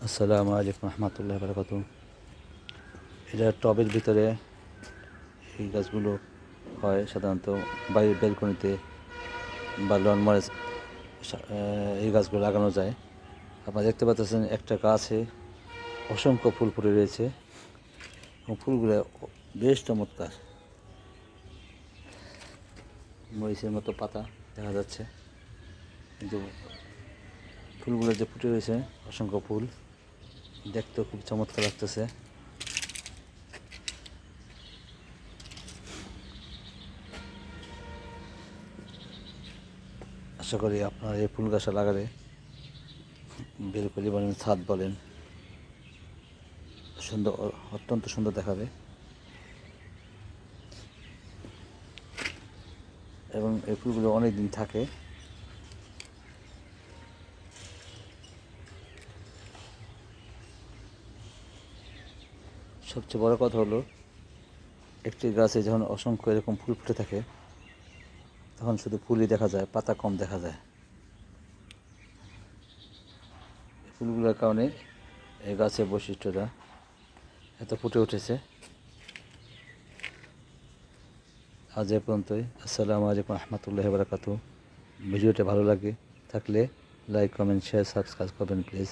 আসসালামু আলাইকুম রহমতুল্লাহ বারাকাতু। এটা টবের ভিতরে এই গাছগুলো হয় সাধারণত বাড়ির বেলকনিতে বা লন মরেজ এই গাছগুলো লাগানো যায়। আপনারা দেখতে পাচ্ছেন একটা গাছে অসংখ্য ফুল ফুটে রয়েছে এবং ফুলগুলো বেশ চমৎকার, মরিচের মতো পাতা দেখা যাচ্ছে, কিন্তু ফুলগুলো যে ফুটে রয়েছে অসংখ্য ফুল, দেখতেও খুব চমৎকার লাগতেছে। আশা করি আপনারা এই ফুল গাছটা লাগালে বেলকনি বলেন, ছাদ বলেন, সুন্দর, অত্যন্ত সুন্দর দেখাবে এবং এই ফুলগুলো অনেক দিন থাকে। সবচেয়ে বড় কথা হলো, একটি গাছে যখন অসংখ্য এরকম ফুল ফুটে থাকে তখন শুধু ফুলই দেখা যায়, পাতা কম দেখা যায়। ফুলগুলোর কারণে এই গাছের বৈশিষ্ট্যটা এত ফুটে উঠেছে। আজ এ পর্যন্তই। আসসালামু আলাইকুম রহমতুল্লাহ বারাকাতু। ভিডিওটা ভালো লাগে থাকলে লাইক, কমেন্ট, শেয়ার, সাবস্ক্রাইব করবেন প্লিজ।